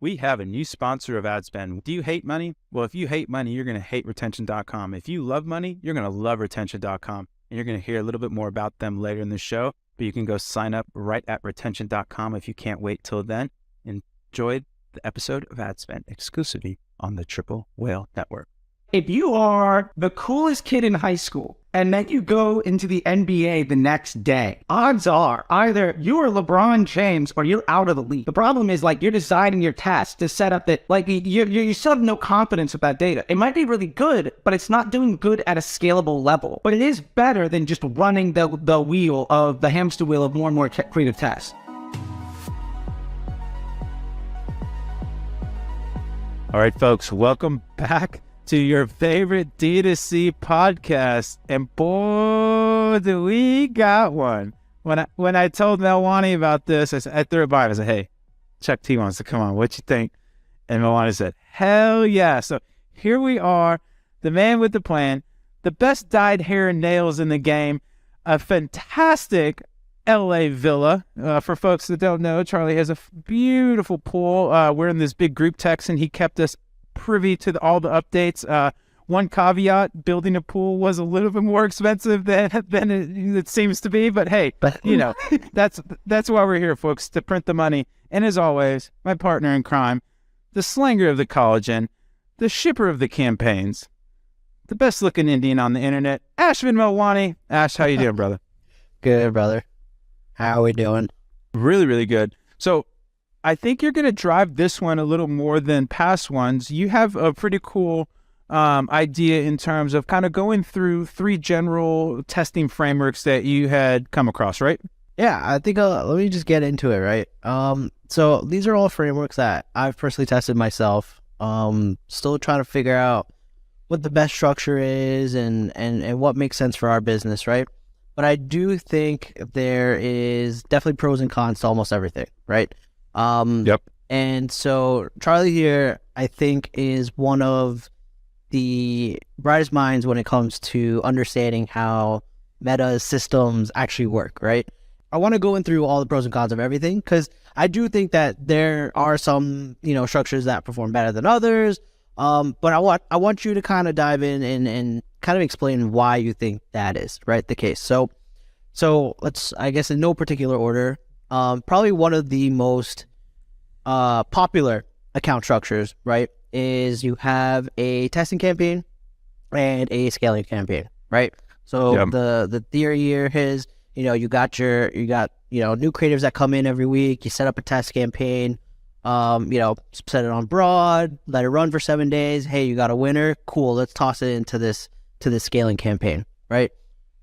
We have a new sponsor of Adspend. Do you hate money? Well, if you hate money, you're going to hate retention.com. If you love money, you're going to love retention.com. And you're going to hear a little bit more about them later in the show, but you can go sign up right at retention.com if you can't wait till then. Enjoy the episode of Adspend exclusively on the Triple Whale Network. If you are the coolest kid in high school and then you go into the NBA the next day, odds are either you are LeBron James or you're out of the league. The problem is you're designing your test to set up that you still have no confidence with that data. It might be really good, but it's not doing good at a scalable level. But it is better than just running the hamster wheel of more and more creative tests. All right, folks, welcome back to your favorite D2C podcast. And boy, do we got one. When I told Melwani about this, I threw it by him. I said, hey, Chuck T wants to come on. What you think? And Melwani said, hell yeah. So here we are, the man with the plan, the best dyed hair and nails in the game, a fantastic LA villa. For folks that don't know, Charlie has a beautiful pool. We're in this big group text, and he kept us privy to all the updates. One caveat, building a pool was a little bit more expensive than it seems to be, but hey, that's why we're here, folks, to print the money. And as always, my partner in crime, the slanger of the collagen, the shipper of the campaigns, the best looking Indian on the internet, Ashvin Melwani. Ash, how you doing, brother? Good, brother. How are we doing? Really, really good. So I think you're going to drive this one a little more than past ones. You have a pretty cool idea in terms of kind of going through 3 general testing frameworks that you had come across, right? Yeah, I think let me just get into it, right? So these are all frameworks that I've personally tested myself. Still trying to figure out what the best structure is and what makes sense for our business, right? But I do think there is definitely pros and cons to almost everything, right? Yep. And so Charlie here, I think, is one of the brightest minds when it comes to understanding how meta systems actually work, right? I want to go in through all the pros and cons of everything because I do think that there are some, structures that perform better than others. But I want you to kind of dive in and kind of explain why you think that is, right, the case. So let's, I guess in no particular order, probably one of the most popular account structures, right, is you have a testing campaign and a scaling campaign, right? So yep. The theory here is, you got new creatives that come in every week. You set up a test campaign, set it on broad, let it run for 7 days. Hey, you got a winner. Cool. Let's toss it into this scaling campaign, right?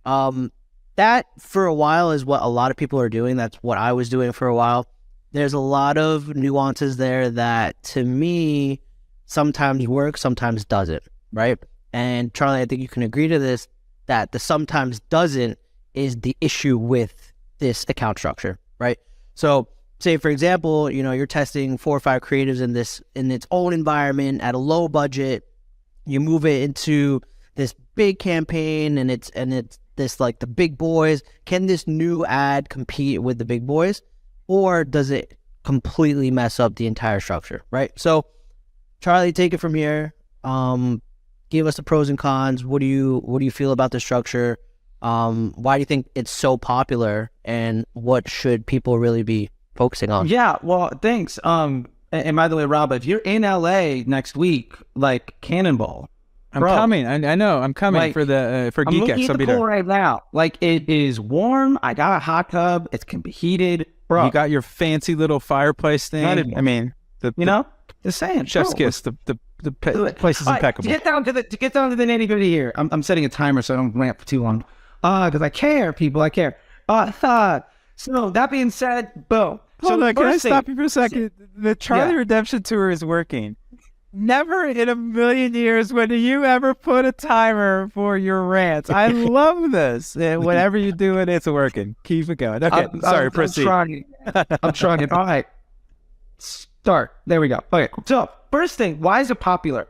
That for a while is what a lot of people are doing. That's what I was doing for a while. There's a lot of nuances there that to me sometimes work, sometimes doesn't, right? And Charlie, I think you can agree to this, that the sometimes doesn't is the issue with this account structure, right? So say, for example, you're testing 4 or 5 creatives in its own environment at a low budget. You move it into this big campaign and it's this like the big boys. Can this new ad compete with the big boys, or does it completely mess up the entire structure, right? So Charlie, take it from here. Give us the pros and cons. What do you feel about the structure? Why do you think it's so popular, and what should people really be focusing on? Yeah, well, thanks. And by the way, Rob, if you're in LA next week, cannonball. I'm coming. I know. I'm coming for Geek X. I'm looking at the pool right now. It is warm. I got a hot tub. It can be heated. Bro, you got your fancy little fireplace thing. I mean, just saying. Chef's kiss. The place is impeccable. To get down to the nitty gritty here, I'm setting a timer so I don't rant for too long. Because I care, people. I care. So that being said, boom. Hold on, can I stop you for a second? The Charlie Redemption Tour is working. Never in a million years would you ever put a timer for your rants. I love this. Whenever you do it, it's working. Keep it going. Okay, sorry, proceed. I'm trying. All right. Start. There we go. Okay, so first thing, why is it popular?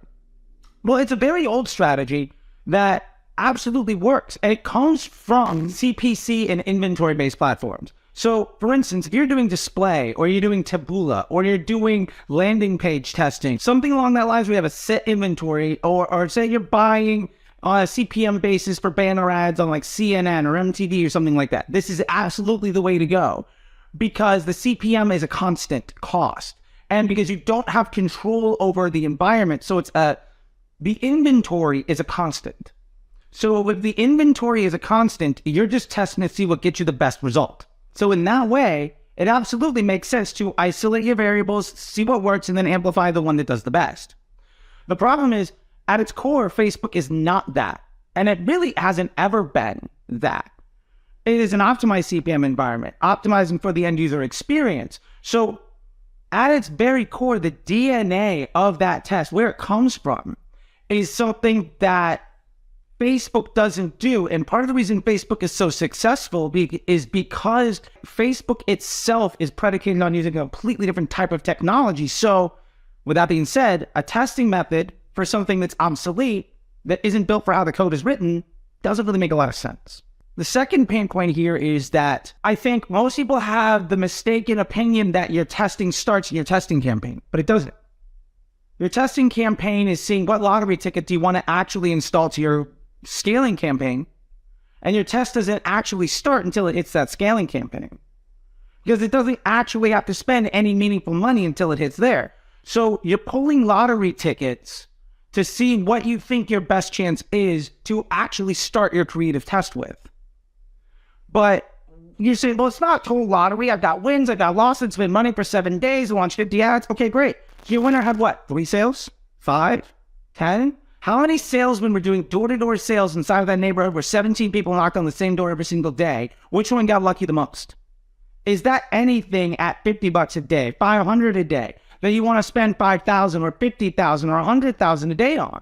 Well, it's a very old strategy that absolutely works, and it comes from CPC and inventory-based platforms. So, for instance, if you're doing display or you're doing taboola or you're doing landing page testing, something along that lines, we have a set inventory, or say you're buying on a CPM basis for banner ads on like CNN or MTV or something like that. This is absolutely the way to go because the CPM is a constant cost and because you don't have control over the environment. So the inventory is a constant. So if the inventory is a constant, you're just testing to see what gets you the best result. So in that way, it absolutely makes sense to isolate your variables, see what works, and then amplify the one that does the best. The problem is, at its core, Facebook is not that. And it really hasn't ever been that. It is an optimized CPM environment, optimizing for the end user experience. So at its very core, the DNA of that test, where it comes from, is something that Facebook doesn't do. And part of the reason Facebook is so successful is because Facebook itself is predicated on using a completely different type of technology. So with that being said, a testing method for something that's obsolete, that isn't built for how the code is written, doesn't really make a lot of sense. The second pain point here is that I think most people have the mistaken opinion that your testing starts in your testing campaign, but it doesn't. Your testing campaign is seeing what lottery ticket do you want to actually install to your scaling campaign, and your test doesn't actually start until it hits that scaling campaign because it doesn't actually have to spend any meaningful money until it hits there. So you're pulling lottery tickets to see what you think your best chance is to actually start your creative test with. But you're saying, well, it's not total lottery. I've got wins, I've got losses, spend money for 7 days, launch 50 ads. Okay, great. Your winner had what? 3 sales? 5? 10? How many salesmen were doing door-to-door sales inside of that neighborhood where 17 people knocked on the same door every single day? Which one got lucky the most? Is that anything at $50 a day, $500 a day, that you want to spend $5,000 or $50,000 or $100,000 a day on?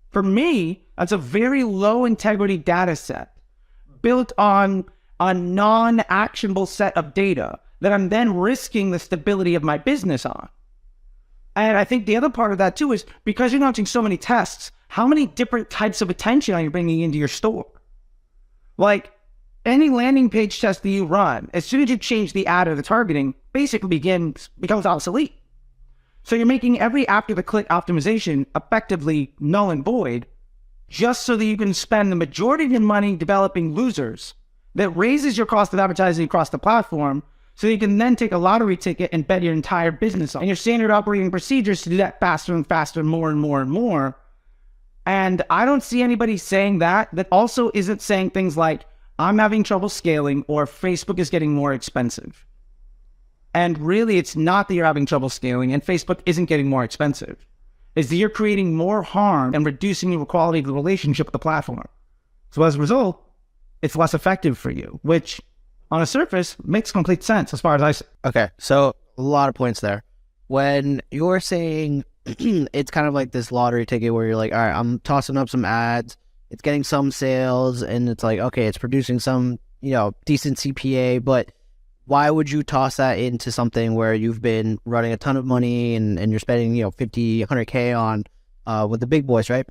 For me, that's a very low integrity data set built on a non-actionable set of data that I'm then risking the stability of my business on. And I think the other part of that too is because you're launching so many tests, how many different types of attention are you bringing into your store? Like any landing page test that you run, as soon as you change the ad or the targeting, basically becomes obsolete. So you're making every after the click optimization effectively null and void just so that you can spend the majority of your money developing losers that raises your cost of advertising across the platform. So you can then take a lottery ticket and bet your entire business on. And your standard operating procedures to do that faster and faster, more and more and more. And I don't see anybody saying that also isn't saying things like, I'm having trouble scaling or Facebook is getting more expensive. And really, it's not that you're having trouble scaling and Facebook isn't getting more expensive. It's that you're creating more harm and reducing the quality of the relationship with the platform. So as a result, it's less effective for you, which on a surface makes complete sense as far as I see. Okay, so a lot of points there. When you're saying it's kind of like this lottery ticket where you're like, all right, I'm tossing up some ads, it's getting some sales, and it's like, okay, it's producing some, decent CPA, but why would you toss that into something where you've been running a ton of money and you're spending, 50, 100K on with the big boys, right?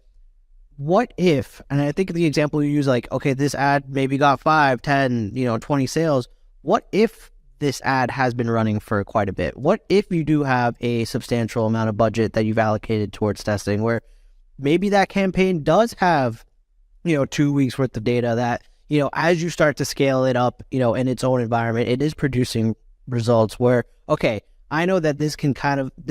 What if, and I think the example you use, like, okay, this ad maybe got 5, 10, 20 sales. What if this ad has been running for quite a bit? What if you do have a substantial amount of budget that you've allocated towards testing where maybe that campaign does have, 2 weeks worth of data that, as you start to scale it up, in its own environment, it is producing results where, okay, I know that this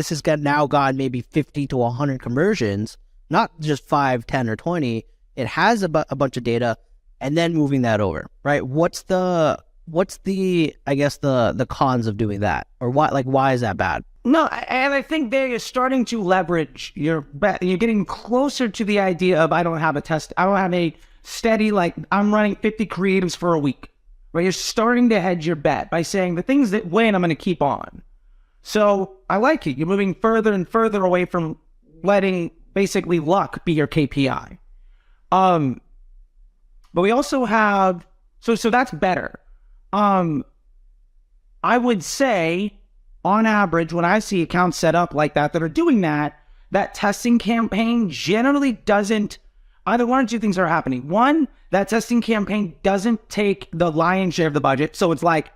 has now gone maybe 50 to 100 conversions, not just 5, 10, or 20. It has a bunch of data, and then moving that over, right? What's the I guess the cons of doing that, or why is that bad? No, and I think there you're starting to leverage you're getting closer to the idea of I don't have a steady, like I'm running 50 creatives for a week, right? You're starting to hedge your bet by saying the things that win, I'm going to keep on. So I like it. You're moving further and further away from letting basically luck be your KPI. But we also have, so that's better. I would say on average, when I see accounts set up like that are doing that testing campaign generally doesn't, either one or two things are happening. One, that testing campaign doesn't take the lion's share of the budget. So it's like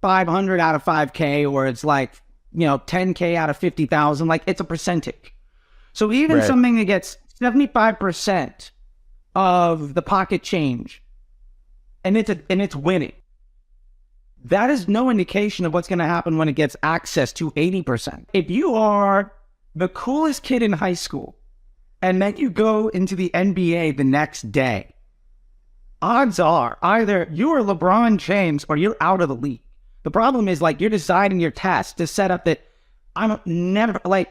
500 out of 5K, or it's like, 10K out of 50,000. Like, it's a percentage. So even something that gets 75% of the pocket change, and it's winning, that is no indication of what's going to happen when it gets access to 80%. If you are the coolest kid in high school, and then you go into the NBA the next day, odds are either you are LeBron James or you're out of the league. The problem is, like, you're designing your test to set up that I'm never, like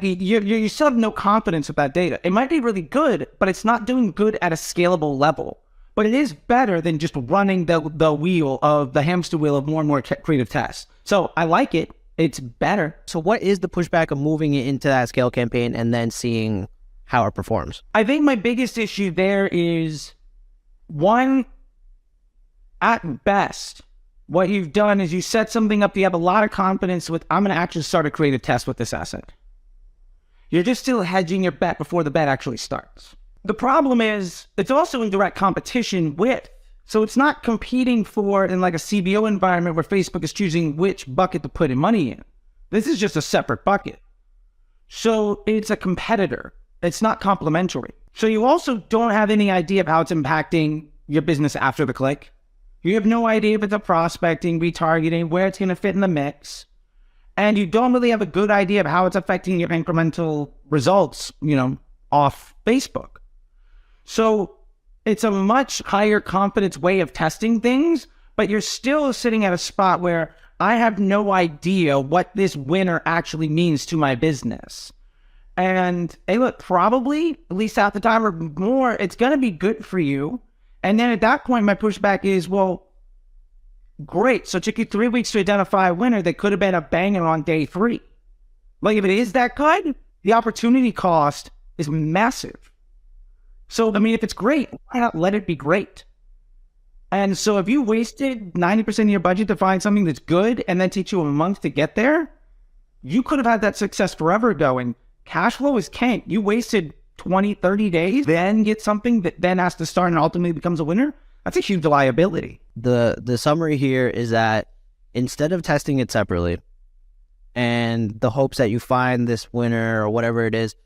you still have no confidence with that data. It might be really good, but it's not doing good at a scalable level. But it is better than just running the wheel of the hamster wheel of more and more creative tests. So I like it. It's better. So what is the pushback of moving it into that scale campaign and then seeing how it performs? I think my biggest issue there is, one, at best, what you've done is you set something up you have a lot of confidence with. I'm going to actually start a creative test with this asset. You're just still hedging your bet before the bet actually starts. The problem is it's also in direct competition with, so it's not competing for in like a CBO environment where Facebook is choosing which bucket to put in money in. This is just a separate bucket. So it's a competitor. It's not complementary. So you also don't have any idea of how it's impacting your business after the click. You have no idea if it's a prospecting, retargeting, where it's going to fit in the mix. And you don't really have a good idea of how it's affecting your incremental results, off Facebook. So it's a much higher confidence way of testing things, but you're still sitting at a spot where I have no idea what this winner actually means to my business. And hey, look, probably, at least half the time or more, it's going to be good for you. And then at that point, my pushback is, well, great. So it took you 3 weeks to identify a winner that could have been a banger on day 3. Like, if it is that good, the opportunity cost is massive. So, I mean, if it's great, why not let it be great? And so if you wasted 90% of your budget to find something that's good and then takes you a month to get there, you could have had that success forever ago. And cash flow is king. You wasted 20, 30 days, then get something that then has to start and ultimately becomes a winner. That's a huge liability. The summary here is that instead of testing it separately and the hopes that you find this winner or whatever it is,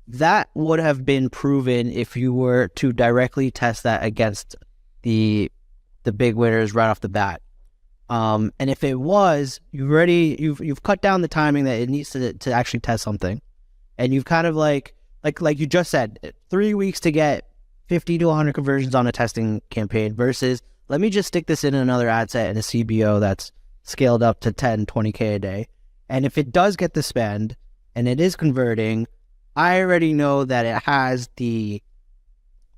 that would have been proven if you were to directly test that against the big winners right off the bat. And if it was, you've cut down the timing that it needs to actually test something. And you've kind of like you just said, 3 weeks to get 50 to 100 conversions on a testing campaign versus let me just stick this in another ad set and a CBO that's scaled up to 10, 20K a day. And if it does get the spend and it is converting, I already know that it has the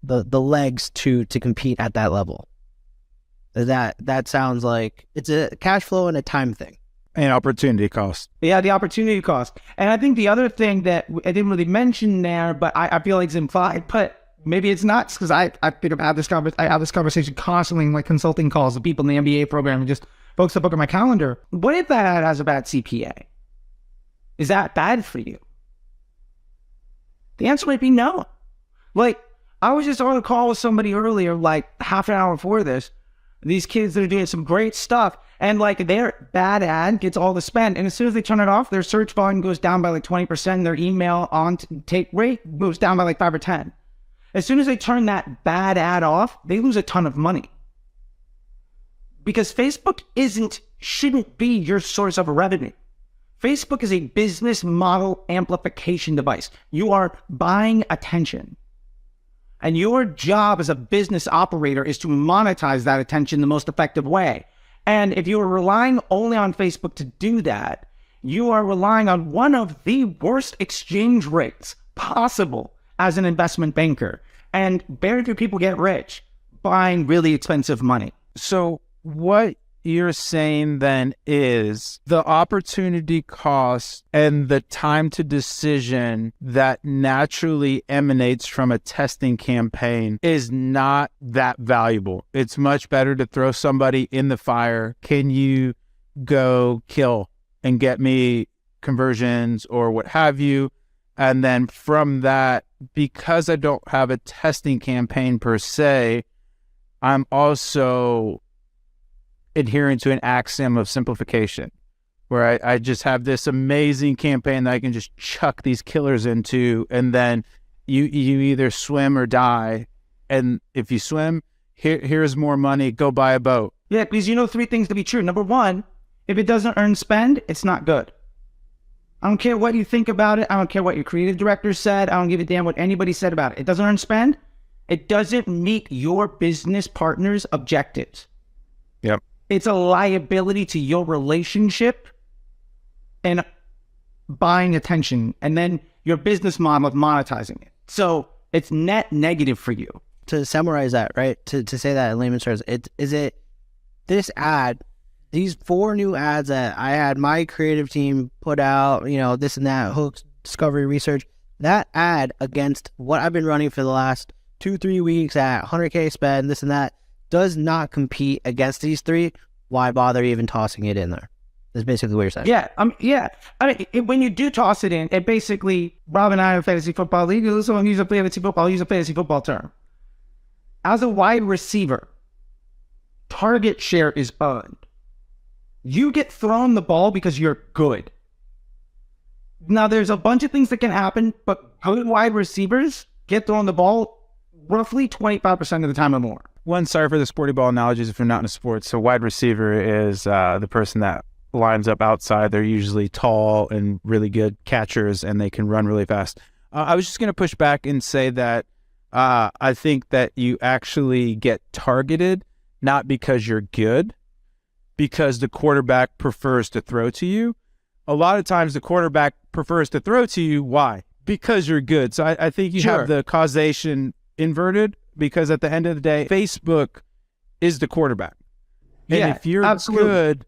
legs to compete at that level. That sounds like it's a cash flow and a time thing. And opportunity cost. Yeah, the opportunity cost. And I think the other thing that I didn't really mention there, but I feel like it's implied, but maybe it's not, because I have this conversation constantly in like consulting calls with people in the MBA program and just folks that book on my calendar. What if that ad has a bad CPA? Is that bad for you? The answer might be no. Like, I was just on a call with somebody earlier, like half an hour before this. These kids that are doing some great stuff, and like their bad ad gets all the spend, and as soon as they turn it off, their search volume goes down by like 20%, their email on take rate goes down by like 5 or 10. As soon as they turn that bad ad off, they lose a ton of money. Because Facebook shouldn't be your source of revenue. Facebook is a business model amplification device. You are buying attention. And your job as a business operator is to monetize that attention the most effective way. And if you are relying only on Facebook to do that, you are relying on one of the worst exchange rates possible as an investment banker. And very few people get rich buying really expensive money. So what you're saying then is the opportunity cost and the time to decision that naturally emanates from a testing campaign is not that valuable. It's much better to throw somebody in the fire. Can you go kill and get me conversions or what have you? And then from that, because I don't have a testing campaign per se, I'm also adhering to an axiom of simplification, where I just have this amazing campaign that I can just chuck these killers into, and then you either swim or die. And if you swim, here's more money, go buy a boat. Yeah, because you know 3 things to be true. Number 1, if it doesn't earn spend, it's not good. I don't care what you think about it. I don't care what your creative director said. I don't give a damn what anybody said about it. It doesn't earn spend. It doesn't meet your business partner's objectives. Yep. It's a liability to your relationship and buying attention, and then your business model of monetizing it. So it's net negative for you. To summarize that, right? To say that in layman's terms, this ad, these 4 new ads that I had my creative team put out, this and that, hooks, discovery, research, that ad against what I've been running for the last 2-3 weeks at 100K spend, this and that, does not compete against these 3. Why bother even tossing it in there? That's basically what you're saying. Yeah. I mean, when you do toss it in, it basically, Rob and I are fantasy football league. Someone use a fantasy football, use a fantasy football term. As a wide receiver, target share is earned. You get thrown the ball because you're good. Now, there's a bunch of things that can happen, but good wide receivers get thrown the ball roughly 25% of the time or more. One, sorry for the sporty ball analogies if you're not in sports. So wide receiver is the person that lines up outside. They're usually tall and really good catchers, and they can run really fast. I was just going to push back and say that I think that you actually get targeted not because you're good, because the quarterback prefers to throw to you. A lot of times the quarterback prefers to throw to you. Why? Because you're good. So I think you have the causation inverted, because at the end of the day, Facebook is the quarterback. And if you're good,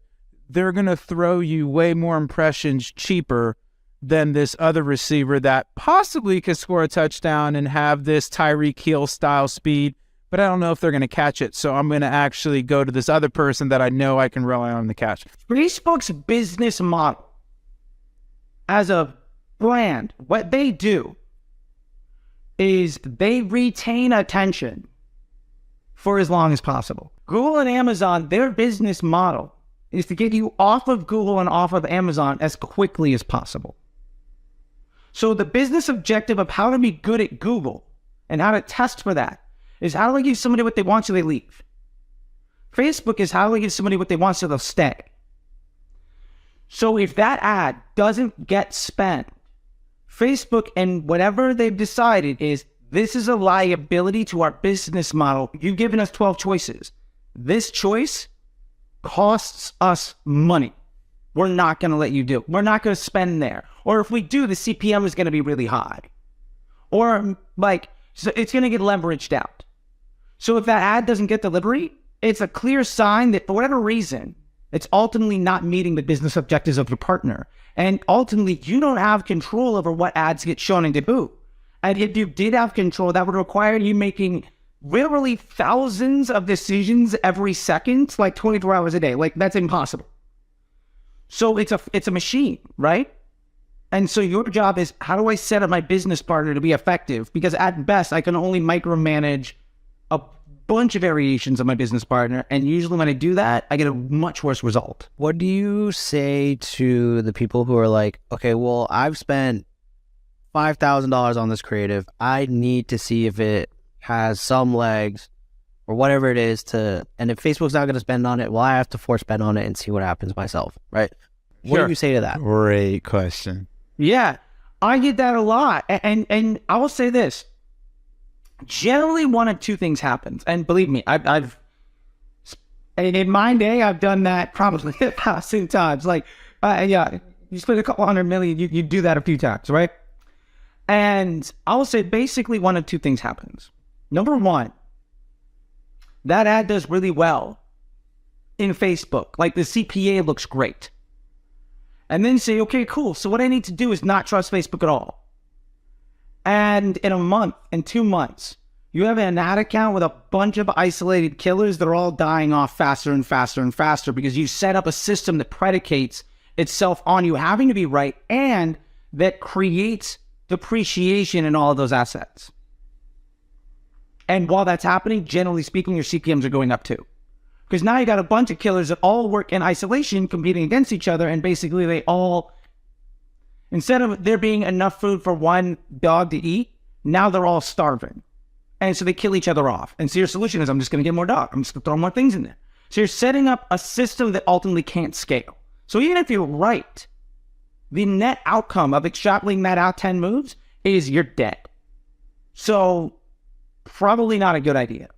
they're going to throw you way more impressions cheaper than this other receiver that possibly could score a touchdown and have this Tyreek Hill style speed, but I don't know if they're going to catch it. So I'm going to actually go to this other person that I know I can rely on to catch. Facebook's business model as a brand, what they do is they retain attention for as long as possible. Google and Amazon, their business model is to get you off of Google and off of Amazon as quickly as possible. So the business objective of how to be good at Google and how to test for that is how do I give somebody what they want so they leave? Facebook is how do I give somebody what they want so they'll stay? So if that ad doesn't get spent, Facebook and whatever they've decided is this is a liability to our business model. You've given us 12 choices. This choice costs us money. We're not going to let you do it. We're not going to spend there. Or if we do, the CPM is going to be really high. Or so it's going to get leveraged out. So if that ad doesn't get delivery, it's a clear sign that for whatever reason, it's ultimately not meeting the business objectives of your partner. And ultimately, you don't have control over what ads get shown and to who. And if you did have control, that would require you making literally thousands of decisions every second, 24 hours a day. That's impossible. So it's a machine, right? And so your job is, how do I set up my business partner to be effective? Because at best, I can only micromanage a bunch of variations of my business partner. And usually when I do that, I get a much worse result. What do you say to the people who are like, okay, well, I've spent $5,000 on this creative. I need to see if it has some legs or whatever it is and if Facebook's not going to spend on it, well, I have to force spend on it and see what happens myself, right? What do you say to that? Great question. Yeah, I get that a lot. And I will say this. Generally, one of 2 things happens. And believe me, I've in my day, I've done that probably 1,000 times. You spend a couple $100 million, you do that a few times, right? And I will say basically one of 2 things happens. Number 1, that ad does really well in Facebook. The CPA looks great. And then say, okay, cool. So what I need to do is not trust Facebook at all. And in a month, in 2 months, you have an ad account with a bunch of isolated killers that are all dying off faster and faster and faster because you set up a system that predicates itself on you having to be right and that creates depreciation in all of those assets. And while that's happening, generally speaking, your CPMs are going up too. Because now you got a bunch of killers that all work in isolation, competing against each other, and basically they all, instead of there being enough food for one dog to eat, now they're all starving. And so they kill each other off. And so your solution is, I'm just going to get more dogs. I'm just going to throw more things in there. So you're setting up a system that ultimately can't scale. So even if you're right, the net outcome of extrapolating that out 10 moves is you're dead. So probably not a good idea.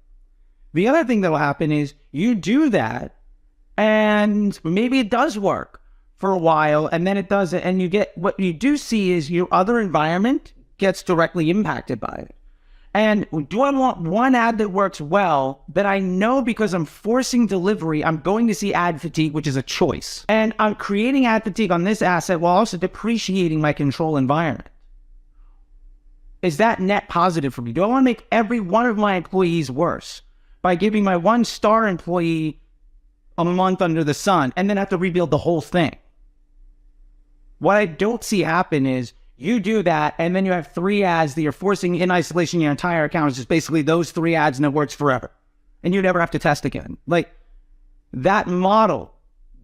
The other thing that will happen is you do that and maybe it does work for a while and then it doesn't. And you get, what you do see is your other environment gets directly impacted by it. And do I want one ad that works well that I know because I'm forcing delivery, I'm going to see ad fatigue, which is a choice. And I'm creating ad fatigue on this asset while also depreciating my control environment. Is that net positive for me? Do I want to make every one of my employees worse by giving my 1-star employee a month under the sun and then have to rebuild the whole thing? What I don't see happen is you do that, and then you have 3 ads that you're forcing in isolation. Your entire account is just basically those 3 ads, and it works forever. And you never have to test again. Like, that model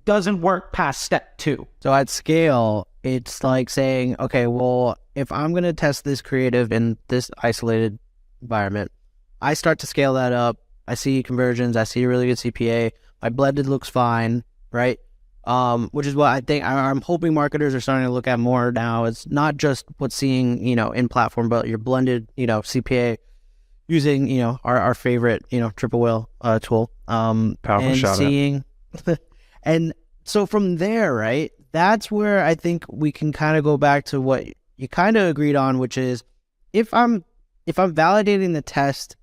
doesn't work past step 2. So at scale, it's like saying, okay, well, if I'm going to test this creative in this isolated environment, I start to scale that up. I see conversions. I see a really good CPA. My blended looks fine, right? Which is what I think I'm hoping marketers are starting to look at more now. It's not just what's seeing, in platform, but your blended, CPA using, our favorite, triple whale, tool. Powerful and shout seeing, and so from there, right, that's where I think we can kind of go back to what you kind of agreed on, which is if I'm validating the test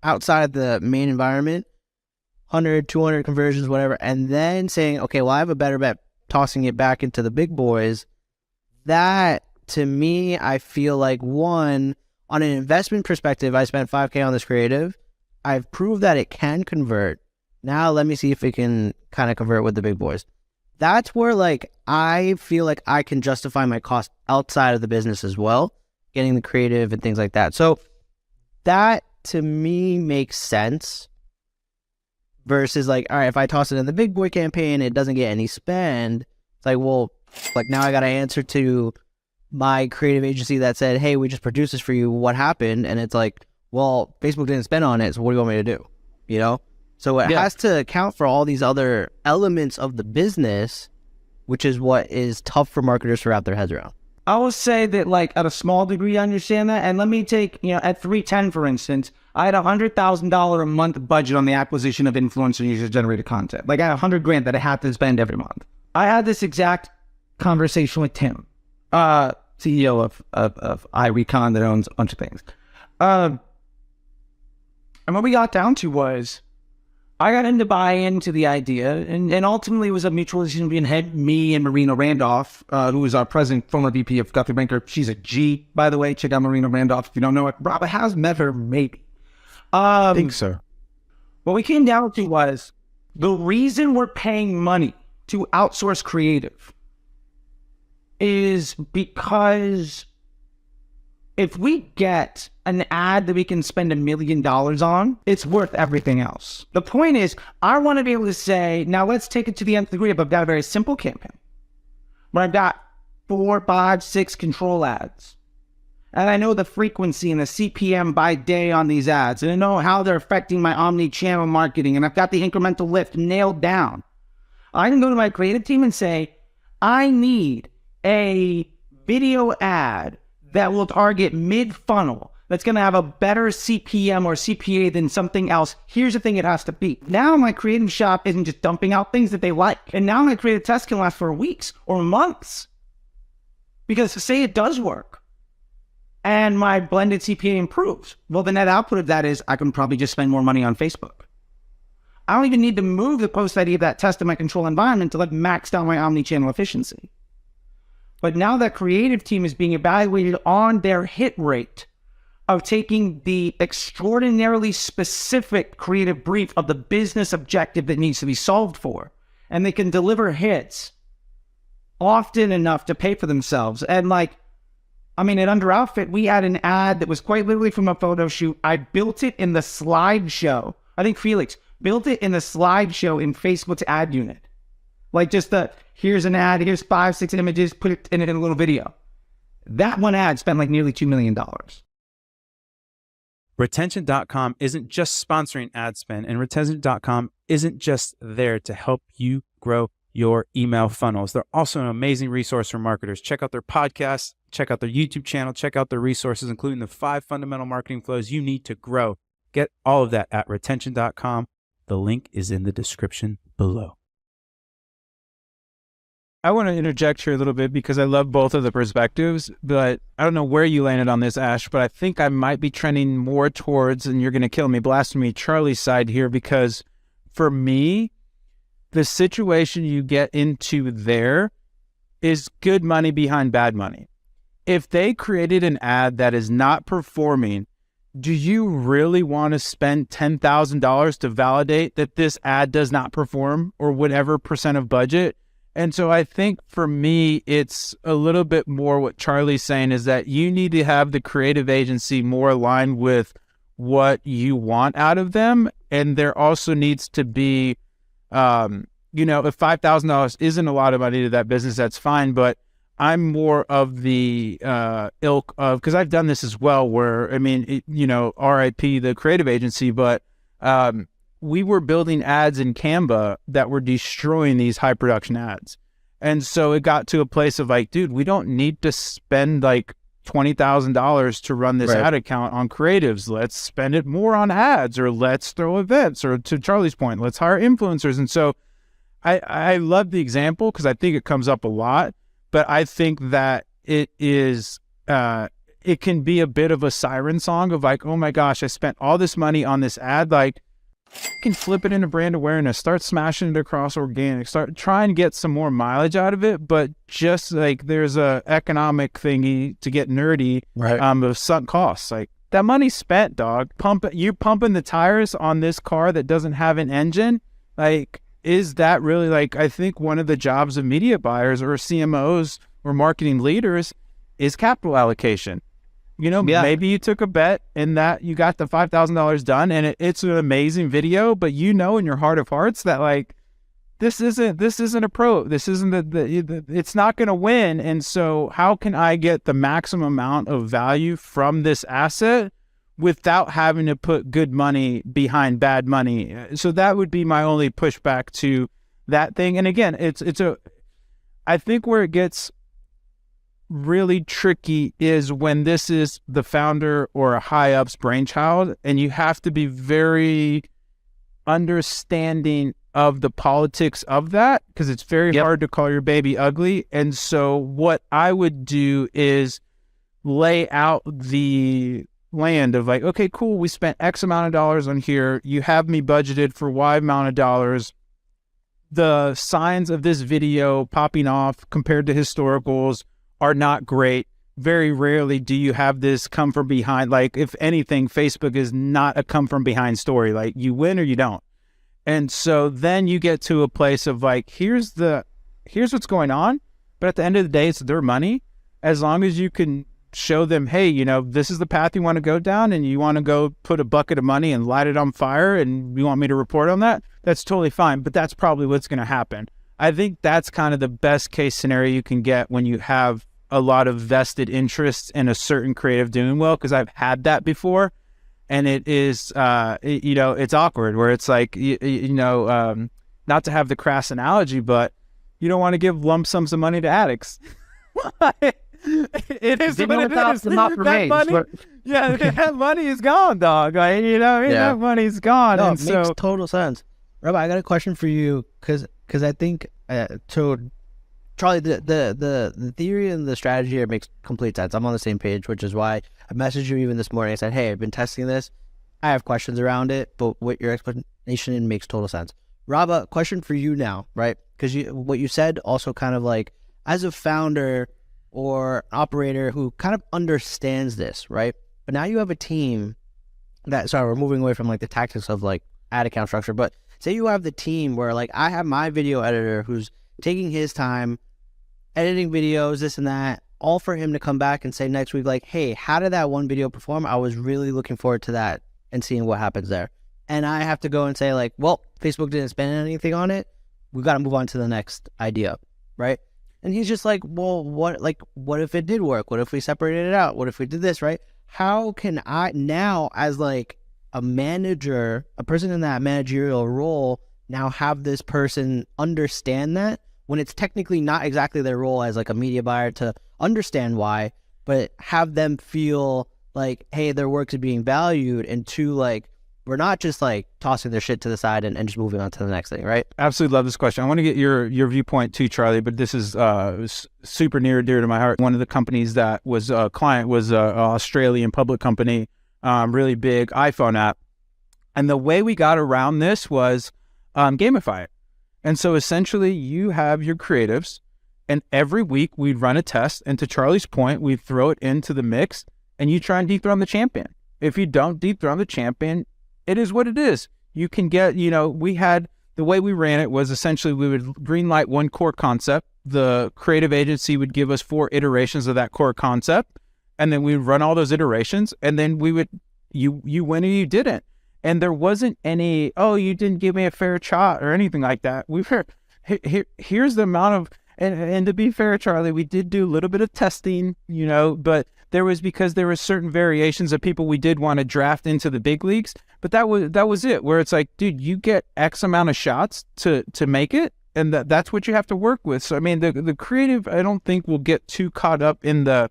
outside the main environment, 100, 200 conversions, whatever, and then saying, okay, well, I have a better bet tossing it back into the big boys. That, to me, I feel like, one, on an investment perspective, I spent $5K on this creative. I've proved that it can convert. Now let me see if it can kind of convert with the big boys. That's where, I feel like I can justify my cost outside of the business as well, getting the creative and things like that. So that, to me, makes sense. Versus all right, if I toss it in the big boy campaign, it doesn't get any spend. It's like, well, now I got to answer to my creative agency that said, hey, we just produced this for you. What happened? And it's like, well, Facebook didn't spend on it. So what do you want me to do? So it has to account for all these other elements of the business, which is what is tough for marketers to wrap their heads around. I will say that, at a small degree, I understand that. And let me take, at 310, for instance, I had $100,000 a month budget on the acquisition of influencer user-generated content. I had $100,000 that I had to spend every month. I had this exact conversation with Tim, CEO of iRecon that owns a bunch of things. And what we got down to was, I got him to buy into the idea, and ultimately it was a mutual decision between me and Marina Randolph, who is our president, former VP of Guthrie Banker. She's a G, by the way. Check out Marina Randolph if you don't know it. Rob has met her, maybe. I think so. What we came down to was the reason we're paying money to outsource creative is because if we get an ad that we can spend $1 million on, it's worth everything else. The point is, I want to be able to say, now let's take it to the nth degree. I've got a very simple campaign where I've got 4, 5, 6 control ads. And I know the frequency and the CPM by day on these ads. And I know how they're affecting my omni-channel marketing. And I've got the incremental lift nailed down. I can go to my creative team and say, I need a video ad that will target mid-funnel, that's going to have a better CPM or CPA than something else. Here's the thing it has to be. Now my creative shop isn't just dumping out things that they like. And now my creative test can last for weeks or months. Because say it does work and my blended CPA improves, well, the net output of that is I can probably just spend more money on Facebook. I don't even need to move the post ID of that test in my control environment to max down my omni-channel efficiency. But now that creative team is being evaluated on their hit rate of taking the extraordinarily specific creative brief of the business objective that needs to be solved for, and they can deliver hits often enough to pay for themselves. And at Under Outfit, we had an ad that was quite literally from a photo shoot. I built it in the slideshow. I think Felix built it in a slideshow in Facebook's ad unit. Like just here's an ad, here's 5-6 images, put it in a little video. That one ad spent like nearly $2 million. Retention.com isn't just sponsoring Adspend, and Retention.com isn't just there to help you grow your email funnels. They're also an amazing resource for marketers. Check out their podcasts, check out their YouTube channel, check out their resources, including the 5 fundamental marketing flows you need to grow. Get all of that at Retention.com. The link is in the description below. I want to interject here a little bit because I love both of the perspectives, but I don't know where you landed on this, Ash, but I think I might be trending more towards, and you're going to kill me, blasphemy, Charlie's side here, because for me, the situation you get into there is good money behind bad money. If they created an ad that is not performing, do you really want to spend $10,000 to validate that this ad does not perform or whatever percent of budget? And so I think for me, it's a little bit more what Charlie's saying is that you need to have the creative agency more aligned with what you want out of them. And there also needs to be, if $5,000 isn't a lot of money to that business, that's fine. But I'm more of the ilk of, because I've done this as well, where, RIP the creative agency, but we were building ads in Canva that were destroying these high production ads. And so it got to a place of like, dude, we don't need to spend like $20,000 to run this ad account on creatives. Let's spend it more on ads, or let's throw events, or to Charlie's point, let's hire influencers. And so I love the example because I think it comes up a lot, but I think that it is, it can be a bit of a siren song of like, oh my gosh, I spent all this money on this ad. Like, you can flip it into brand awareness, start smashing it across organic, start trying to get some more mileage out of it. But just like there's a economic thingy to get nerdy, of sunk costs. Like that money spent, dog. You pumping the tires on this car that doesn't have an engine. Like, is that really like, I think one of the jobs of media buyers or CMOs or marketing leaders is capital allocation. Maybe you took a bet in that you got the $5,000 done, and it's an amazing video, but in your heart of hearts that like, this isn't a pro. This isn't it's not going to win. And so how can I get the maximum amount of value from this asset without having to put good money behind bad money? So that would be my only pushback to that thing. And again, I think where it gets really tricky is when this is the founder or a high up's brainchild, and you have to be very understanding of the politics of that, because it's very hard to call your baby ugly. And so what I would do is lay out the land of like, okay, cool, we spent X amount of dollars on here, you have me budgeted for Y amount of dollars. The signs of this video popping off compared to historicals are not great. Very rarely do you have this come from behind. Like, if anything, Facebook is not a come from behind story. Like, you win or you don't. And so then you get to a place of like, here's what's going on. But at the end of the day, it's their money. As long as you can show them, hey, this is the path you want to go down, and you want to go put a bucket of money and light it on fire, and you want me to report on that, that's totally fine. But that's probably what's going to happen. I think that's kind of the best case scenario you can get when you have a lot of vested interests in a certain creative doing well, because I've had that before, and it is, it's awkward where it's like, not to have the crass analogy, but you don't want to give lump sums of money to addicts. It is what it is. That money is gone, dog. Like, that money's gone. No, and it makes total sense. Rabbi, I got a question for you, because I think Charlie, the theory and the strategy here makes complete sense. I'm on the same page, which is why I messaged you even this morning. I said, hey, I've been testing this. I have questions around it, but what your explanation makes total sense. Rabba, question for you now, right? Because what you said also kind of like, as a founder or operator who kind of understands this, right? But now you have a team sorry, we're moving away from like the tactics of like ad account structure, but say you have the team where like I have my video editor who's taking his time, editing videos, this and that, all for him to come back and say next week, like, hey, how did that one video perform? I was really looking forward to that and seeing what happens there. and I have to go and say like, well, Facebook didn't spend anything on it. We got to move on to the next idea, right? And he's just like, well, what if it did work? What if we separated it out? What if we did this, right? How can I now, as like a manager, a person in that managerial role, now have this person understand that when it's technically not exactly their role as like a media buyer to understand why, but have them feel like, hey, their work is being valued, and two, like, we're not just like tossing their shit to the side and just moving on to the next thing, right? Absolutely love this question. I want to get your viewpoint too, Charlie, but this is super near and dear to my heart. One of the companies that was a client was an Australian public company, really big iPhone app. And the way we got around this was gamify it. And so essentially you have your creatives, and every week we'd run a test. And to Charlie's point, we'd throw it into the mix and you try and dethrone the champion. If you don't dethrone the champion, it is what it is. You can get, the way we ran it was essentially we would greenlight one core concept. The creative agency would give us 4 iterations of that core concept. And then we'd run all those iterations. And then we would, you win or you didn't. And there wasn't any, oh, you didn't give me a fair shot or anything like that. Here's the amount of, and to be fair, Charlie, we did do a little bit of testing, but because there were certain variations of people we did want to draft into the big leagues. But that was it, where it's like, dude, you get X amount of shots to make it, and that's what you have to work with. So I mean, the creative, I don't think will get too caught up in the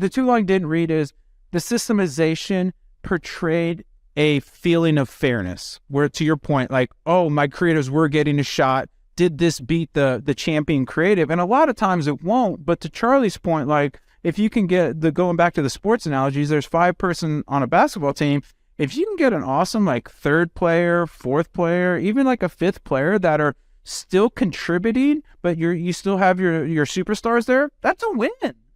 too long didn't read is the systemization portrayed a feeling of fairness, where to your point, like, oh, my creatives were getting a shot. Did this beat the champion creative? And a lot of times it won't. But to Charlie's point, like, if you can get going back to the sports analogies, there's 5-person on a basketball team. If you can get an awesome like 3rd player, 4th player, even like a 5th player that are still contributing, but you still have your superstars there, that's a win.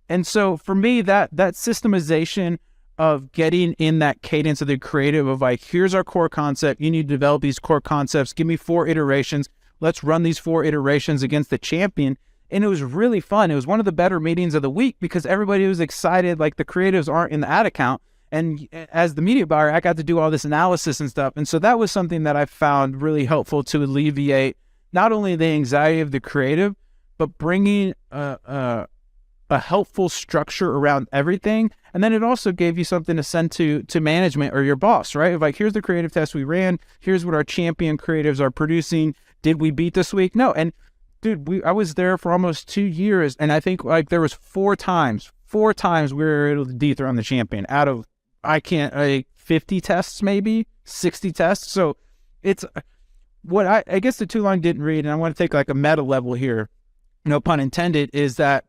And so for me, that systemization of getting in that cadence of the creative of like, here's our core concept. You need to develop these core concepts. Give me 4 iterations. Let's run these 4 iterations against the champion. And it was really fun. It was one of the better meetings of the week because everybody was excited. Like, the creatives aren't in the ad account. And as the media buyer, I got to do all this analysis and stuff. And so that was something that I found really helpful to alleviate not only the anxiety of the creative, but bringing a helpful structure around everything. And then it also gave you something to send to management or your boss, right? Like, here's the creative test we ran. Here's what our champion creatives are producing. Did we beat this week? No. And dude, I was there for almost 2 years. And I think like there was 4 times we were able to dethrone the champion out of, 50 tests, maybe 60 tests. So it's what I guess the too long didn't read. And I want to take like a meta level here, no pun intended, is that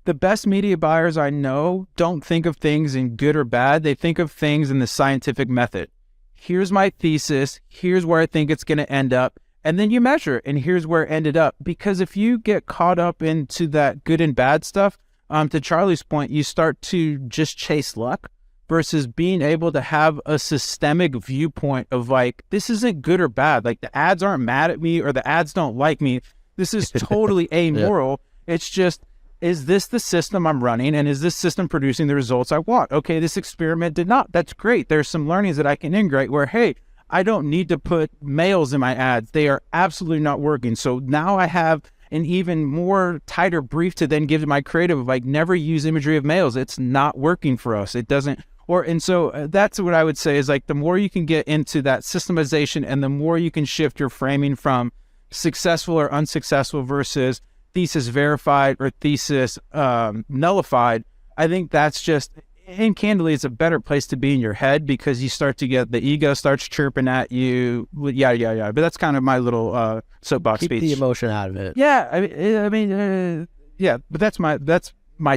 the best media buyers I know don't think of things in good or bad. They think of things in the scientific method. Here's my thesis. Here's where I think it's going to end up. And then you measure, and here's where it ended up. Because if you get caught up into that good and bad stuff, to Charlie's point, you start to just chase luck versus being able to have a systemic viewpoint of like, this isn't good or bad. Like, the ads aren't mad at me or the ads don't like me. This is totally amoral. Yeah. It's just, is this the system I'm running? And is this system producing the results I want? Okay, this experiment did not. That's great. There's some learnings that I can integrate where, hey, I don't need to put males in my ads. They are absolutely not working. So now I have an even more tighter brief to then give to my creative of like, never use imagery of males. It's not working for us. It doesn't. And so that's what I would say is like, the more you can get into that systemization and the more you can shift your framing from successful or unsuccessful versus thesis verified or thesis nullified, I think that's just, and candidly, it's a better place to be in your head because you start to get, the ego starts chirping at you. Yeah. But that's kind of my little soapbox speech. Keep the emotion out of it. Yeah. I mean, but that's my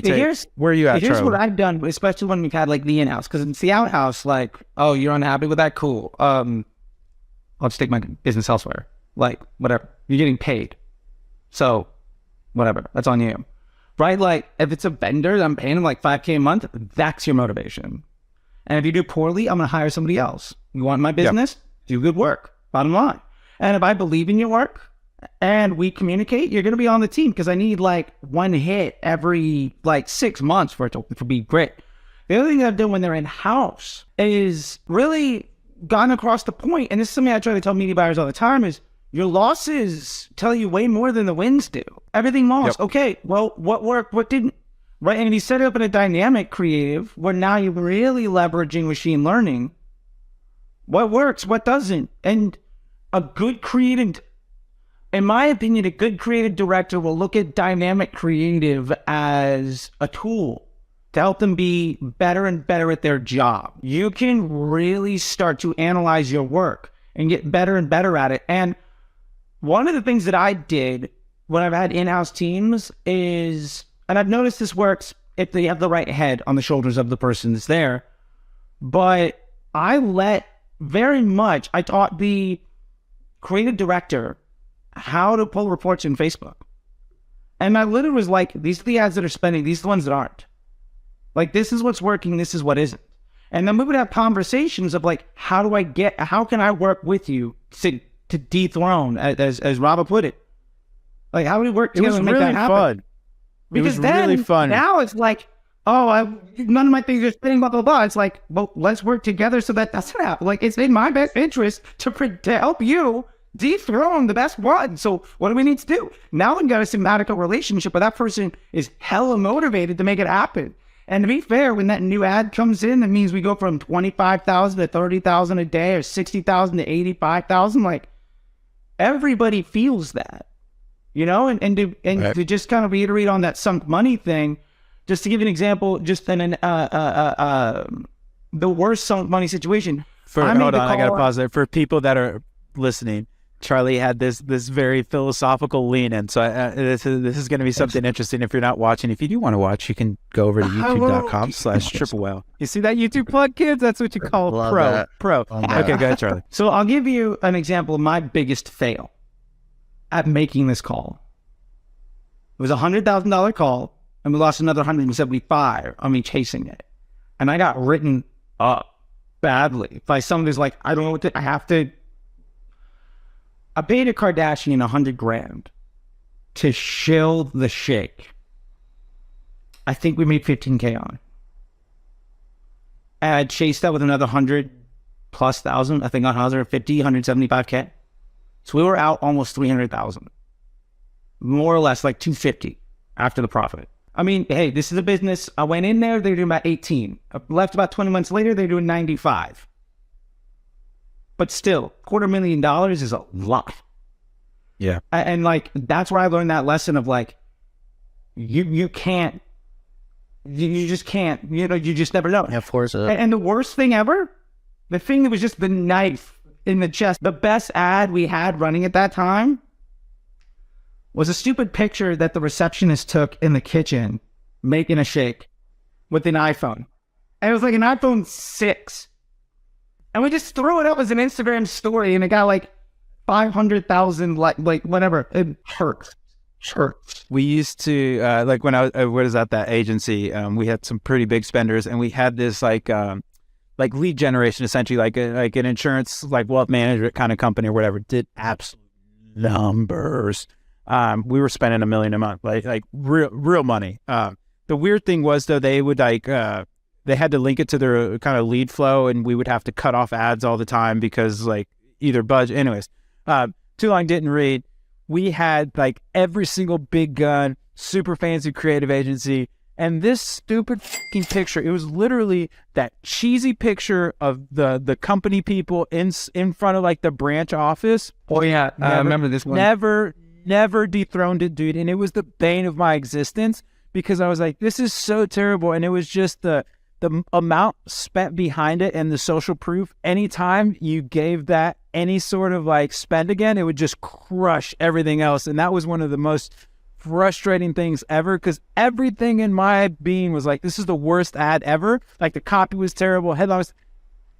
take. Where are you at, Here's Charlie? what I've done, especially when we've had like the in-house, because it's the out-house, like, oh, you're unhappy with that? Cool. I'll just take my business elsewhere. Like, whatever. You're getting paid. So, whatever. That's on you. Right? Like, if it's a vendor, I'm paying them like $5K a month, that's your motivation. And if you do poorly, I'm going to hire somebody else. You want my business? Do good work. Bottom line. And if I believe in your work and we communicate, you're going to be on the team because I need like one hit every like 6 months for it to be great. The other thing I've done when they're in-house is really gotten across the point, and this is something I try to tell media buyers all the time, is your losses tell you way more than the wins do. Everything lost. Yep. Okay, well, what worked, what didn't, right? And you set it up in a dynamic creative where now you're really leveraging machine learning. What works, what doesn't? And a good creative, in my opinion, a good creative director will look at dynamic creative as a tool to help them be better and better at their job. You can really start to analyze your work and get better and better at it. And one of the things that I did when I've had in-house teams is, and I've noticed this works if they have the right head on the shoulders of the person that's there, but I taught the creative director how to pull reports in Facebook. And I literally was like, these are the ads that are spending, these are the ones that aren't. Like, this is what's working, this is what isn't. And then we would have conversations of like, how can I work with you to dethrone, as Robert put it? Like, how do we work together to make that happen? Fun. Because it was really fun. Now it's like, none of my things are spinning, blah, blah, blah. It's like, well, let's work together so that doesn't happen. Like, it's in my best interest to help you dethrone the best one. So what do we need to do? Now we've got a symbiotic relationship where that person is hella motivated to make it happen. And to be fair, when that new ad comes in, that means we go from 25,000 to 30,000 a day, or 60,000 to 85,000. Like, everybody feels that, you know. And to just kind of reiterate on that sunk money thing, just to give an example, just in the worst sunk money situation. Hold on, I gotta pause there. For people that are listening, Charlie had this very philosophical lean in. So this is going to be something interesting. If you're not watching, if you do want to watch, you can go over to youtube.com/triplewhale. You see that YouTube plug, kids? That's what you call pro. Okay, go ahead, Charlie. So I'll give you an example of my biggest fail at making this call. It was a $100,000 call, and we lost another 175 on me chasing it. And I got written up badly by somebody who's like, I don't know what I have to. I paid a Kardashian $100,000 to shill the shake. I think we made $15,000 on it. And I chased that with another 100,000+. I think 150, 175K. So we were out almost 300,000, more or less like 250 after the profit. I mean, hey, this is a business. I went in there, they were doing about 18. I left about 20 months later, they're doing 95. But still, $250,000 is a lot. Yeah. And like, that's where I learned that lesson of like, you can't, you just can't, you know, you just never know. Yeah, force it. And the worst thing ever, the thing that was just the knife in the chest, the best ad we had running at that time was a stupid picture that the receptionist took in the kitchen making a shake with an iPhone. And it was like an iPhone 6. And we just threw it up as an Instagram story, and it got like 500,000, like whatever. It hurts. We used to, like when I was at that agency, we had some pretty big spenders, and we had this like lead generation, essentially like an insurance, like wealth management kind of company or whatever, did absolute numbers. We were spending $1 million a month, like real money. The weird thing was though, they would they had to link it to their kind of lead flow, and we would have to cut off ads all the time because like either budget. Anyways, too long didn't read. We had like every single big gun, super fancy creative agency, and this stupid fucking picture. It was literally that cheesy picture of the company people in front of like the branch office. Oh yeah, I remember this one. Never dethroned it, dude. And it was the bane of my existence because I was like, this is so terrible. And it was just the amount spent behind it and the social proof. Anytime you gave that any sort of like spend again, it would just crush everything else. And that was one of the most frustrating things ever, because everything in my being was like, this is the worst ad ever. Like the copy was terrible, headline was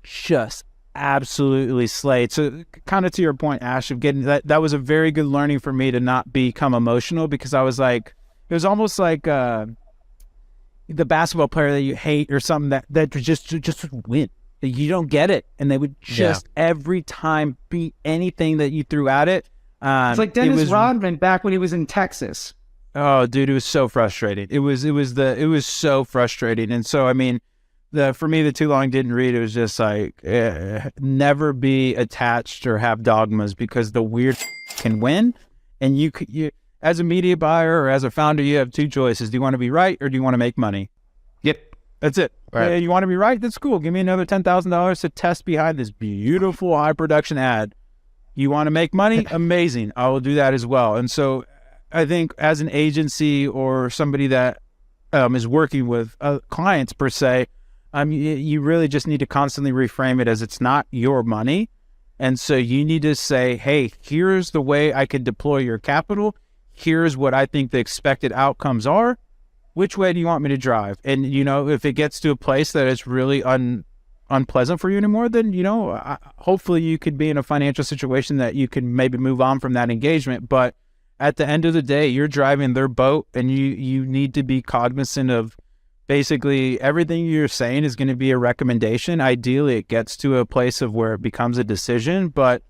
just absolutely slayed. So kind of to your point, Ash, of getting that was a very good learning for me to not become emotional, because I was like, it was almost like the basketball player that you hate or something that just would win. You don't get it, and they would just every time beat anything that you threw at it. It's like Dennis Rodman back when he was in Texas. Oh, dude, it was so frustrating. It was so frustrating. And so, I mean, for me, the too long didn't read. It was just like never be attached or have dogmas, because the weird can win. And you as a media buyer or as a founder, you have two choices. Do you want to be right or do you want to make money? Yep. That's it. Right. You want to be right? That's cool. Give me another $10,000 to test behind this beautiful high production ad. You want to make money? Amazing. I will do that as well. And so I think as an agency or somebody that is working with clients per se, you really just need to constantly reframe it as it's not your money. And so you need to say, hey, here's the way I could deploy your capital. Here's what I think the expected outcomes are. Which way do you want me to drive? And, if it gets to a place that it's really unpleasant for you anymore, then, hopefully you could be in a financial situation that you can maybe move on from that engagement. But at the end of the day, you're driving their boat, and you need to be cognizant of basically everything you're saying is going to be a recommendation. Ideally, it gets to a place of where it becomes a decision, but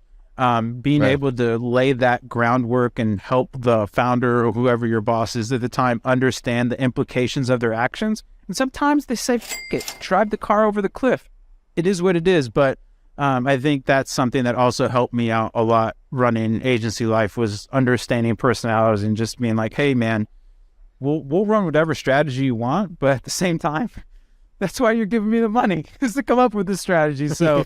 being able to lay that groundwork and help the founder or whoever your boss is at the time understand the implications of their actions. And sometimes they say, F it, drive the car over the cliff. It is what it is. But I think that's something that also helped me out a lot running agency life, was understanding personalities and just being like, hey, man, we'll run whatever strategy you want. But at the same time, that's why you're giving me the money, is to come up with this strategy. So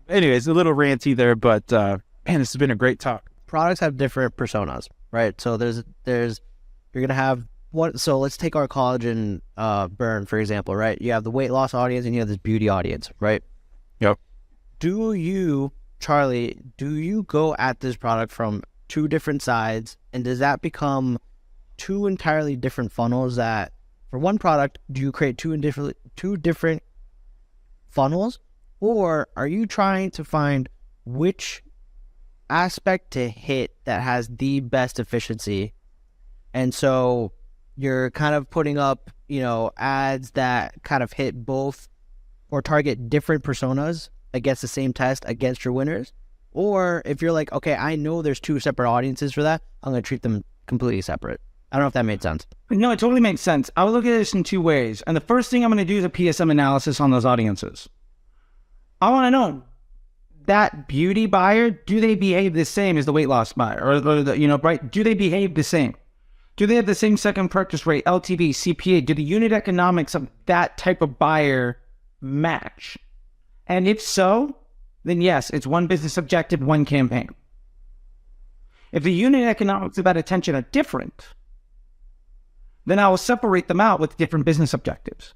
anyways, a little ranty there, but man, this has been a great talk. Products have different personas, right? So there's you're gonna have what? So let's take our collagen burn, for example, right? You have the weight loss audience and you have this beauty audience, right? Yep. Do you, Charlie, go at this product from two different sides, and does that become two entirely different funnels? That for one product, do you create two different funnels? Or are you trying to find which aspect to hit that has the best efficiency? And so you're kind of putting up, ads that kind of hit both or target different personas against the same test against your winners. Or if you're like, okay, I know there's two separate audiences for that, I'm going to treat them completely separate. I don't know if that made sense. No, it totally makes sense. I would look at this in two ways. And the first thing I'm going to do is a PSM analysis on those audiences. I want to know, that beauty buyer, do they behave the same as the weight loss buyer? Or right? Do they behave the same? Do they have the same second purchase rate, LTV, CPA? Do the unit economics of that type of buyer match? And if so, then yes, it's one business objective, one campaign. If the unit economics of that attention are different, then I will separate them out with different business objectives.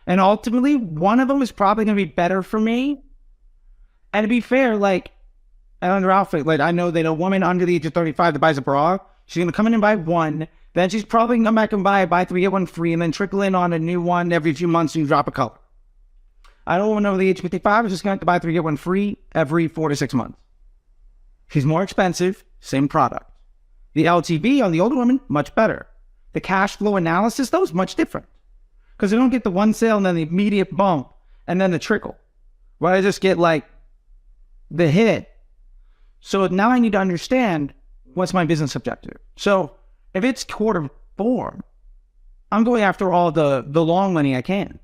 And ultimately, one of them is probably going to be better for me. And to be fair, like, under outfit, like, I know that a woman under the age of 35 that buys a bra, she's going to come in and buy one. Then she's probably going to come back and buy 3, get one free, and then trickle in on a new one every few months and you drop a color. I know a woman over the age of 55 is just going to have to buy 3, get one free every 4 to 6 months. She's more expensive, same product. The LTV on the older woman, much better. The cash flow analysis, though, is much different. Because they don't get the one sale and then the immediate bump and then the trickle. Where I just get like the hit. So now I need to understand what's my business objective. So if it's Q4, I'm going after all the long money I can.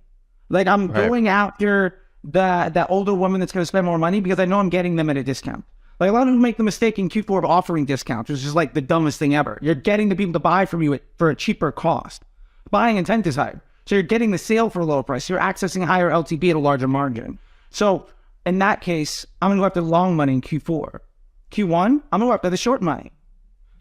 Like I'm going after that older woman that's going to spend more money because I know I'm getting them at a discount. Like a lot of people make the mistake in Q4 of offering discounts, which is like the dumbest thing ever. You're getting the people to buy from you for a cheaper cost. Buying intent is higher. So you're getting the sale for a lower price. You're accessing higher LTV at a larger margin. So in that case, I'm going to go after the long money in Q4. Q1, I'm going to go after the short money.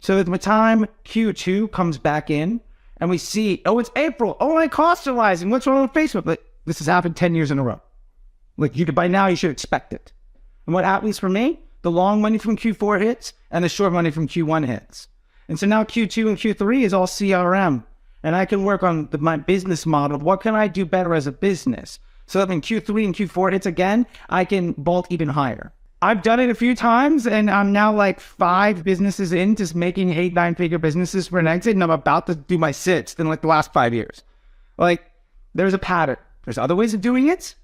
So at the time Q2 comes back in and we see, oh, it's April. Oh, my costs are rising. What's wrong with Facebook? But this has happened 10 years in a row. Like by now you should expect it. And what happens for me? The long money from Q4 hits and the short money from Q1 hits. And so now Q2 and Q3 is all CRM. And I can work on my business model. What can I do better as a business? So that when Q3 and Q4 hits again, I can vault even higher. I've done it a few times, and I'm now like 5 businesses in, just making 8, 9-figure businesses for an exit, and I'm about to do my 6th in like the last 5 years. Like, there's a pattern. There's other ways of doing it.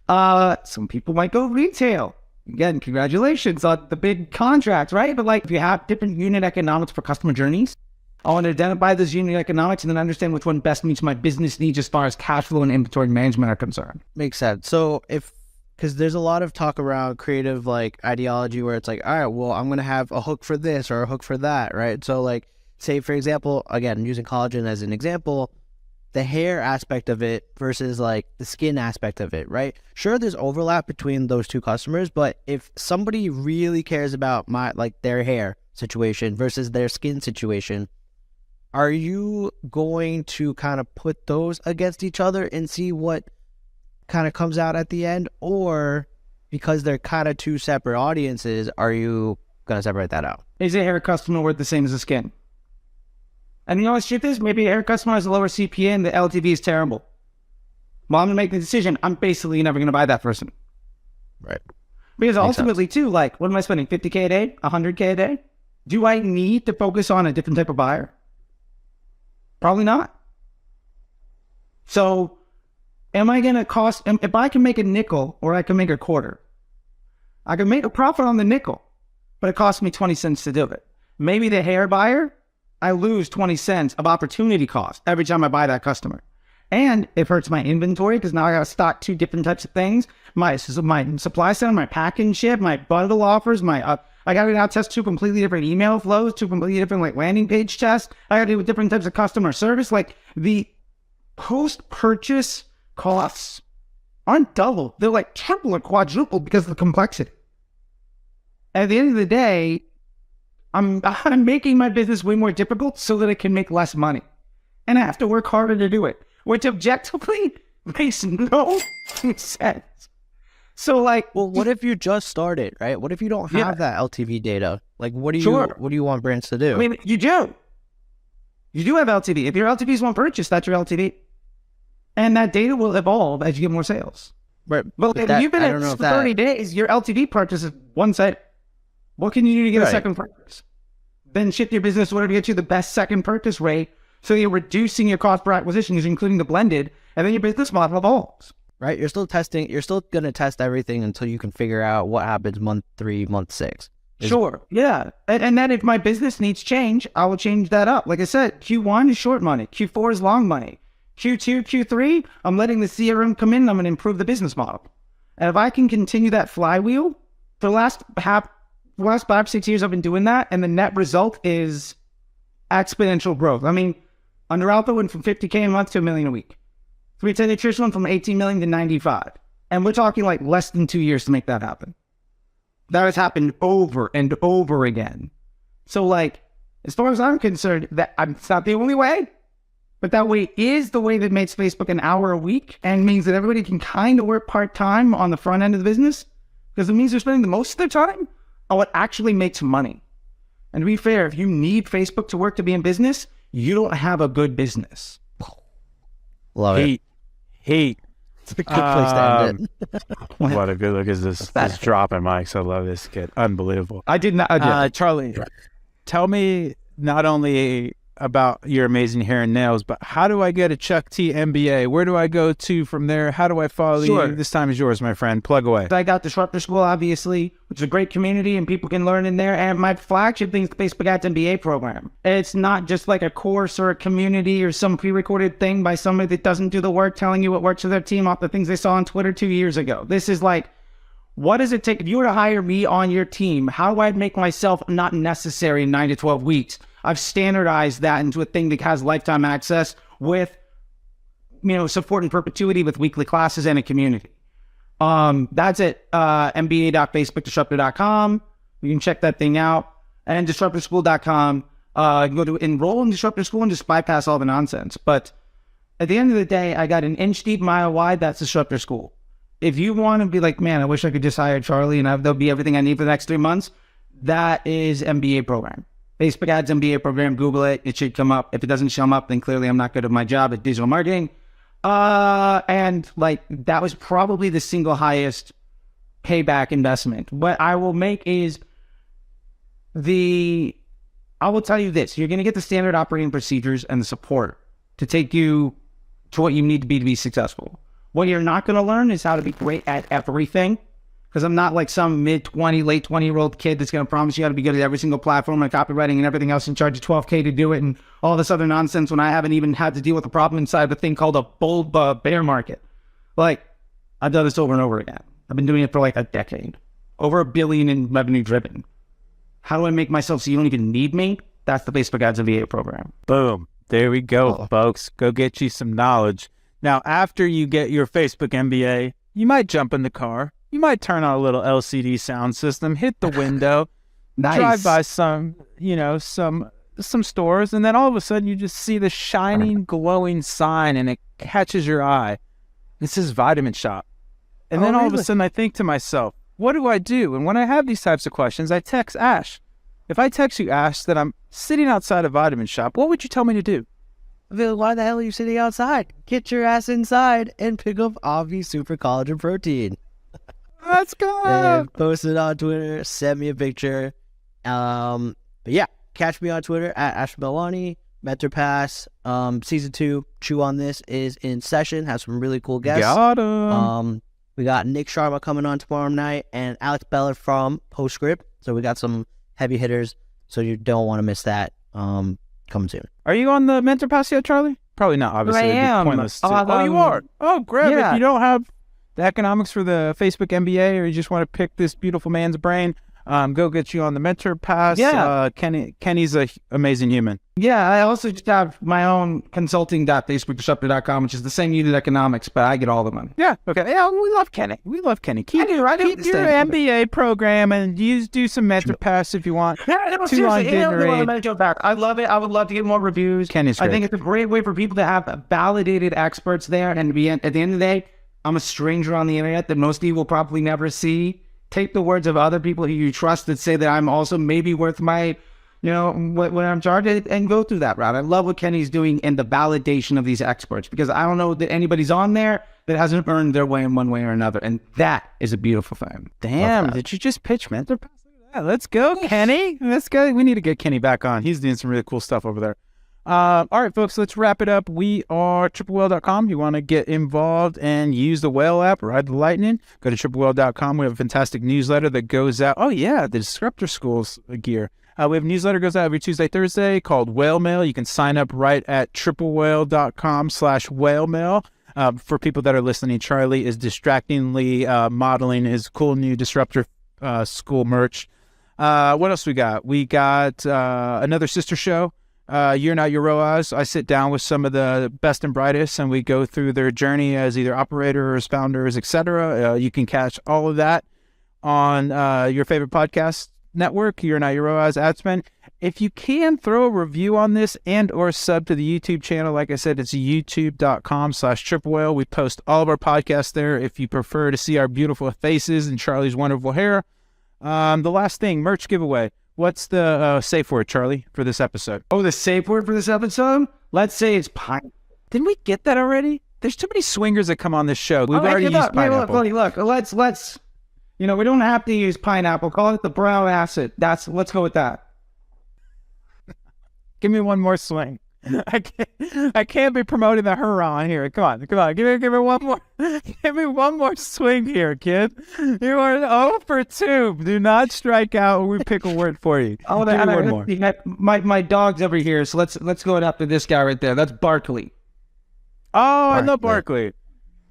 Some people might go retail. Again, congratulations on the big contract, right? But like, if you have different unit economics for customer journeys, I want to identify those unit economics and then understand which one best meets my business needs as far as cash flow and inventory management are concerned. Makes sense. So because there's a lot of talk around creative like ideology where it's like, all right, well, I'm going to have a hook for this or a hook for that, right? So like, say for example, again, using collagen as an example, the hair aspect of it versus like the skin aspect of it, right? Sure, there's overlap between those two customers, but if somebody really cares about their hair situation versus their skin situation, are you going to kind of put those against each other and see what kind of comes out at the end? Or because they're kind of two separate audiences, are you going to separate that out? Is a hair customer worth the same as a skin? And you know what shit is? Maybe a hair customer has a lower CPA and the LTV is terrible. Well, I'm going to make the decision. I'm basically never going to buy that person. Right. Because ultimately, too, like, what am I spending? 50K a day? 100K a day? Do I need to focus on a different type of buyer? Probably not. So, am I going to cost, if I can make a nickel or I can make a quarter, I can make a profit on the nickel, but it costs me 20 cents to do it. Maybe the hair buyer, I lose 20 cents of opportunity cost every time I buy that customer. And it hurts my inventory because now I got to stock two different types of things. My supply center, my pack and ship, my bundle offers, I got to now test two completely different email flows, two completely different like landing page tests. I got to do with different types of customer service. Like the post-purchase costs aren't double. They're like triple or quadruple because of the complexity. At the end of the day, I'm making my business way more difficult so that I can make less money. And I have to work harder to do it, which objectively makes no sense. So like, well, what if you just started, right? What if you don't have that LTV data? Like, what do you want brands to do? I mean, you do have LTV. If your LTV is one purchase, that's your LTV. And that data will evolve as you get more sales. Right. But if you've been at for 30 days, your LTV purchase is one side. What can you do to get a second purchase? Then shift your business order to get you the best second purchase rate. So you're reducing your cost per acquisition, including the blended, and then your business model evolves. Right. You're still testing. You're still going to test everything until you can figure out what happens month 3, month 6. Sure. Yeah. And then if my business needs change, I will change that up. Like I said, Q1 is short money. Q4 is long money. Q2, Q3, I'm letting the CRM come in. I'm going to improve the business model. And if I can continue that flywheel, for the last 5, 6 years, I've been doing that. And the net result is exponential growth. I mean, Under Alpha went from 50K a month to $1 million a week. 310 Nutrition went from 18 million to 95. And we're talking like less than 2 years to make that happen. That has happened over and over again. So like, as far as I'm concerned, it's not the only way, but that way is the way that makes Facebook an hour a week and means that everybody can kind of work part-time on the front end of the business because it means they're spending the most of their time on what actually makes money. And to be fair, if you need Facebook to work to be in business, you don't have a good business. Love it. Hate. It's a good place to end it. What a good look is this dropping mics. I love this kid. Unbelievable. I did not. Charlie, tell me not only about your amazing hair and nails, but how do I get a Chuck T MBA? Where do I go to from there? How do I follow you? This time is yours, my friend. Plug away. I got Disruptor School, obviously, which is a great community and people can learn in there. And my flagship thing is the Facebook Ads MBA program. It's not just like a course or a community or some pre-recorded thing by somebody that doesn't do the work telling you what works for their team off the things they saw on Twitter 2 years ago. This is like, what does it take? If you were to hire me on your team, how do I make myself not necessary in 9 to 12 weeks? I've standardized that into a thing that has lifetime access with, support in perpetuity with weekly classes and a community. That's it. mba.facebookdisruptor.com. You can check that thing out. And disruptorschool.com. You can go to enroll in Disruptor School and just bypass all the nonsense. But at the end of the day, I got an inch deep, mile wide. That's Disruptor School. If you want to be like, man, I wish I could just hire Charlie and there'll be everything I need for the next 3 months, that is MBA program. Facebook Ads MBA program, Google it. It should come up. If it doesn't show up, then clearly I'm not good at my job at digital marketing. And like, that was probably the single highest payback investment. What I will make is I will tell you this. You're going to get the standard operating procedures and the support to take you to what you need to be successful. What you're not going to learn is how to be great at everything. Because I'm not like some mid-20, late 20-year-old kid that's going to promise you how to be good at every single platform and copywriting and everything else and charge you $12K to do it and all this other nonsense when I haven't even had to deal with a problem inside of a thing called a bull bear market. Like, I've done this over and over again. I've been doing it for like a decade. Over $1 billion in revenue driven. How do I make myself so you don't even need me? That's the Facebook Ads MBA program. Boom. There we go, folks. Go get you some knowledge. Now, after you get your Facebook MBA, you might jump in the car. You might turn on a little LCD sound system, hit the window, drive by some stores, and then all of a sudden you just see the shining, glowing sign, and it catches your eye. It says Vitamin Shop. And then all of a sudden I think to myself, what do I do? And when I have these types of questions, I text Ash. If I text you, Ash, that I'm sitting outside a Vitamin Shop, what would you tell me to do? Why the hell are you sitting outside? Get your ass inside and pick up Avi Super Collagen Protein. Let's go. And post it on Twitter. Send me a picture. But yeah, catch me on Twitter at AshBelwani. Mentor Pass. Season 2, Chew on This, is in session. Has some really cool guests. Got him. We got Nick Sharma coming on tomorrow night and Alex Beller from Postscript. So we got some heavy hitters. So you don't want to miss that. Coming soon. Are you on the Mentor Pass yet, Charlie? Probably not, obviously. I am. Pointless oh, you are. Oh, great. Yeah. If you don't have the economics for the Facebook MBA or you just want to pick this beautiful man's brain, go get you on the Mentor Pass. Yeah. Kenny's an amazing human. Yeah, I also just have my own consulting.facebookdisruptor.com, which is the same unit economics, but I get all the money. Yeah, okay. Yeah, we love Kenny. Keep your MBA program and do some Mentor Pass if you want. Yeah, no, seriously, I love it. I would love to get more reviews. Kenny's great. I think it's a great way for people to have validated experts there, and at the end of the day, I'm a stranger on the internet that most of you will probably never see. Take the words of other people who you trust that say that I'm also maybe worth my, what I'm charged, and go through that route. I love what Kenny's doing in the validation of these experts, because I don't know that anybody's on there that hasn't earned their way in one way or another. And that is a beautiful thing. Damn, did you just pitch Mentor Pass? Let's go, Kenny. Let's go. We need to get Kenny back on. He's doing some really cool stuff over there. All right, folks, let's wrap it up. We are triplewhale.com. You want to get involved and use the Whale app, ride the lightning, go to triplewhale.com. We have a fantastic newsletter that goes out. Oh, yeah, the Disruptor School's gear. We have a newsletter goes out every Tuesday, Thursday called Whale Mail. You can sign up right at triplewhale.com/whale mail. For people that are listening, Charlie is distractingly modeling his cool new Disruptor School merch. What else we got? We got another sister show. You're Not Your ROAS. I sit down with some of the best and brightest, and we go through their journey as either operators, founders, etc. You can catch all of that on your favorite podcast network, You're Not Your ROAS, Adspend. If you can, throw a review on this and or sub to the YouTube channel. Like I said, it's youtube.com/triplewhale. We post all of our podcasts there if you prefer to see our beautiful faces and Charlie's wonderful hair. The last thing, merch giveaway. What's the safe word, Charlie, for this episode? Oh, the safe word for this episode? Let's say it's pine. Didn't we get that already? There's too many swingers that come on this show. We've already used pineapple. Look. Let's. We don't have to use pineapple. Call it the brown acid. Let's go with that. Give me one more swing. I can't be promoting the hurrah here. Come on. Give me one more. Give me one more swing here, kid. You are 0 for 2. Do not strike out when we pick a word for you. Oh, give me one more. My dog's over here, so let's go after this guy right there. That's Barkley. Oh, I love Barkley.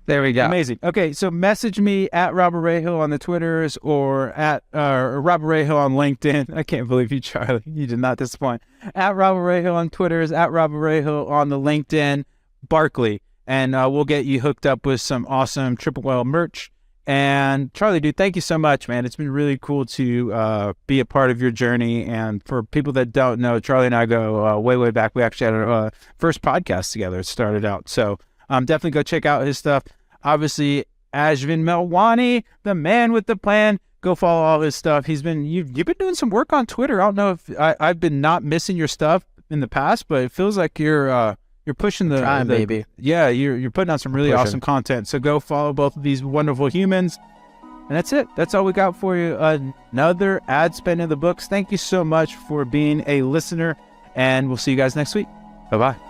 There we go. Amazing. Okay, so message me at Robert Rahill on the Twitters or at Robert Rahill on LinkedIn. I can't believe you, Charlie. You did not disappoint. At Robert Rahill on Twitters, at Robert Rahill on the LinkedIn, Barkley. And we'll get you hooked up with some awesome Triple Whale merch. And Charlie, dude, thank you so much, man. It's been really cool to be a part of your journey. And for people that don't know, Charlie and I go way, way back. We actually had our first podcast together. It started out. So definitely go check out his stuff. Obviously, Ashvin Melwani, the man with the plan. Go follow all his stuff. You've been doing some work on Twitter. I don't know if I've been not missing your stuff in the past, but it feels like you're pushing the baby. Yeah, you're putting out some really awesome content. So go follow both of these wonderful humans. And that's it. That's all we got for you. Another ad spend in the books. Thank you so much for being a listener, and we'll see you guys next week. Bye-bye.